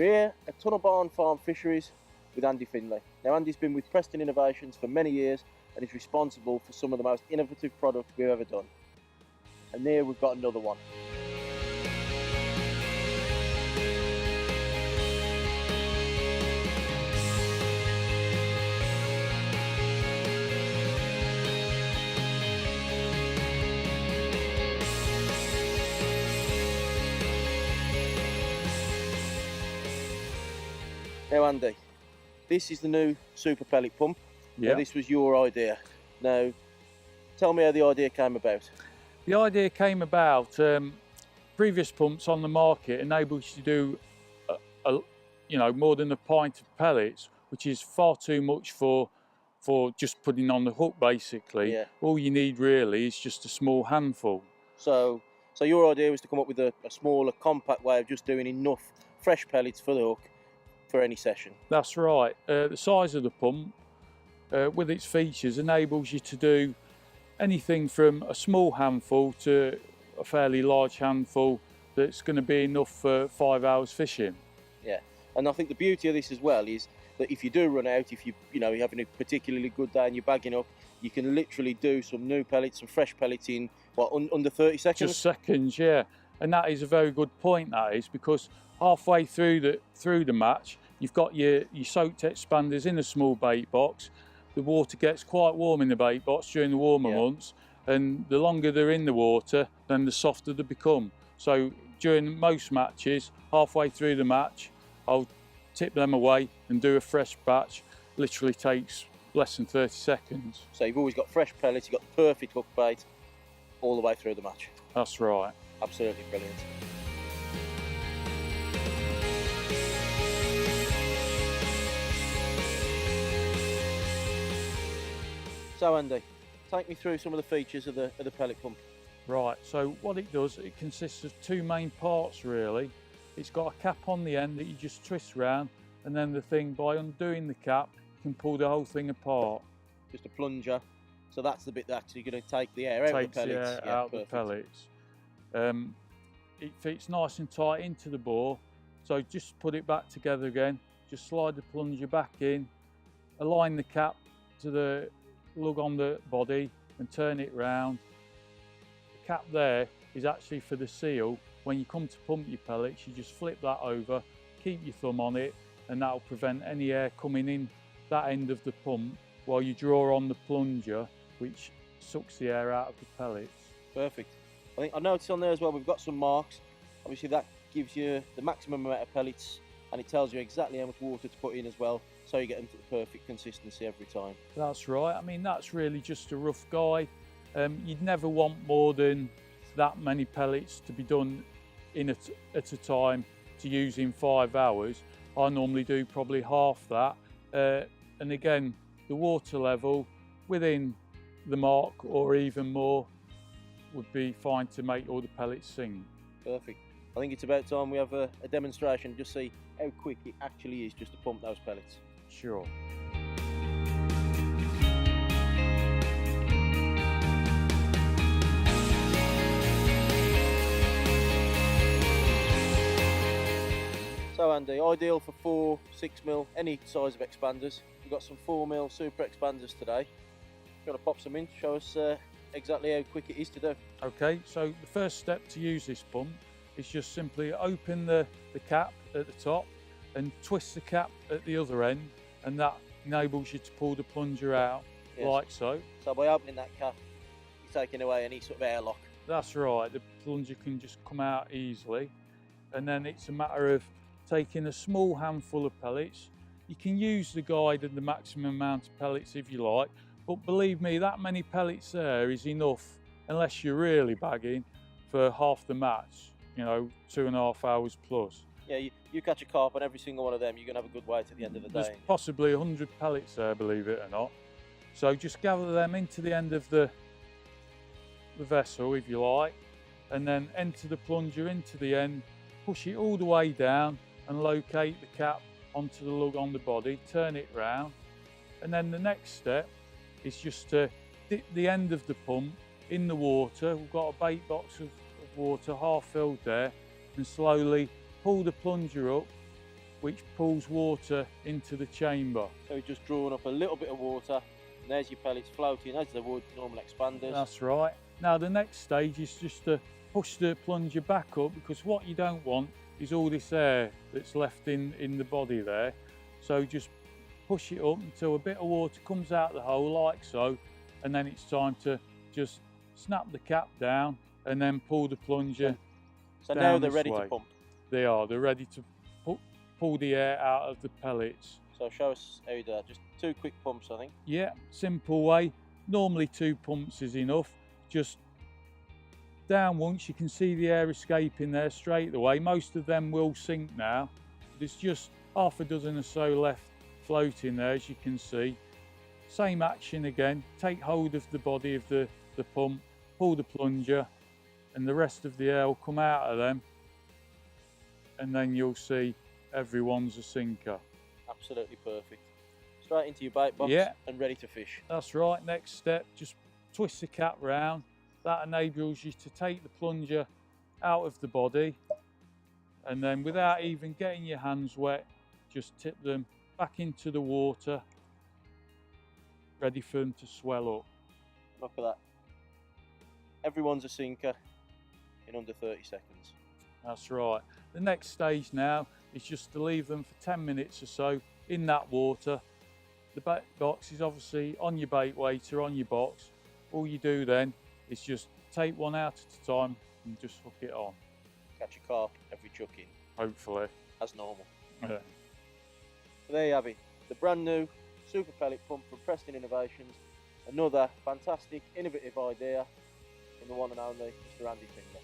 We're here at Tunnel Barn Farm Fisheries with Andy Finlay. Now Andy's been with Preston Innovations for many years and is responsible for some of the most innovative products we've ever done. And there we've got another one. Now Andy, this is the new super pellet pump. Yeah. Now, this was your idea. Now, tell me how the idea came about. The idea came about, previous pumps on the market enable you to do more than a pint of pellets, which is far too much for just putting on the hook basically. Yeah. All you need really is just a small handful. So your idea was to come up with a smaller, compact way of just doing enough fresh pellets for the hook for any session. That's right. The size of the pump, with its features, enables you to do anything from a small handful to a fairly large handful that's going to be enough for 5 hours fishing. Yeah, and I think the beauty of this as well is that if you do run out, if you're having a particularly good day and you're bagging up, you can literally do some new pellets, some fresh pellets in under 30 seconds. Just seconds, yeah. And that is a very good point, that is, because halfway through the match, you've got your soaked expanders in a small bait box. The water gets quite warm in the bait box during the warmer months, and the longer they're in the water, then the softer they become. So during most matches, halfway through the match, I'll tip them away and do a fresh batch. Literally takes less than 30 seconds. So you've always got fresh pellets, you've got the perfect hook bait all the way through the match. That's right. Absolutely brilliant. So Andy, take me through some of the features of the pellet pump. Right, so what it does, it consists of two main parts really. It's got a cap on the end that you just twist round, and then the thing, by undoing the cap, you can pull the whole thing apart. Just a plunger, so that's the bit that's actually going to take the air out of the pellets. Takes the air out of the pellets. It fits nice and tight into the bore, so just put it back together again, just slide the plunger back in, align the cap to the lug on the body and turn it round. The cap there is actually for the seal. When you come to pump your pellets, you just flip that over, keep your thumb on it, and that'll prevent any air coming in that end of the pump while you draw on the plunger, which sucks the air out of the pellets. Perfect. I think I noticed on there as well, we've got some marks. Obviously that gives you the maximum amount of pellets, and it tells you exactly how much water to put in as well, so you get them to the perfect consistency every time. That's right. I mean, that's really just a rough guide. You'd never want more than that many pellets to be done at a time to use in 5 hours. I normally do probably half that. And again, the water level within the mark or even more would be fine to make all the pellets sing. Perfect. I think it's about time we have a demonstration, just see how quick it actually is just to pump those pellets. Sure. So Andy, ideal for 4, 6mm, any size of expanders. We've got some 4mm super expanders today. Got to pop some in, show us exactly how quick it is to do. Okay, so the first step to use this pump is just simply open the cap at the top and twist the cap at the other end, and that enables you to pull the plunger out, like so. So by opening that cap, you're taking away any sort of airlock. That's right, the plunger can just come out easily, and then it's a matter of taking a small handful of pellets. You can use the guide and the maximum amount of pellets if you like, but believe me, that many pellets there is enough, unless you're really bagging, for half the match, 2.5 hours plus. Yeah, you catch a carp on every single one of them, you're going to have a good weight at the end of the day. There's possibly 100 pellets there, believe it or not. So just gather them into the end of the vessel, if you like, and then enter the plunger into the end, push it all the way down and locate the cap onto the lug on the body, turn it round, and then the next step is just to dip the end of the pump in the water. We've got a bait box of water half filled there, and slowly pull the plunger up which pulls water into the chamber. So we've just drawn up a little bit of water, and there's your pellets floating as they would normal expanders. That's right. Now the next stage is just to push the plunger back up, because what you don't want is all this air that's left in the body there. So just push it up until a bit of water comes out the hole like so, and then it's time to just snap the cap down and then pull the plunger. So now they're ready to pump. They're ready to pull the air out of the pellets. So show us how you do that. Just 2 quick pumps, I think. Yeah, simple way. Normally 2 pumps is enough. Just down once, you can see the air escaping there straight away. Most of them will sink now. There's just half a dozen or so left floating there, as you can see. Same action again. Take hold of the body of the pump, pull the plunger, and the rest of the air will come out of them. And then you'll see everyone's a sinker. Absolutely perfect. Straight into your bait box, yeah, and ready to fish. That's right. Next step, just twist the cap round. That enables you to take the plunger out of the body, and then without even getting your hands wet, just tip them back into the water, ready for them to swell up. Look at that. Everyone's a sinker in under 30 seconds. That's right. The next stage now is just to leave them for 10 minutes or so in that water. The bait box is obviously on your bait weighter, on your box. All you do then is just take one out at a time and just hook it on. Catch a carp every chuck in. Hopefully. As normal. Yeah. So there you have it. The brand new super pellet pump from Preston Innovations. Another fantastic, innovative idea from the one and only Mr. Andy Finger.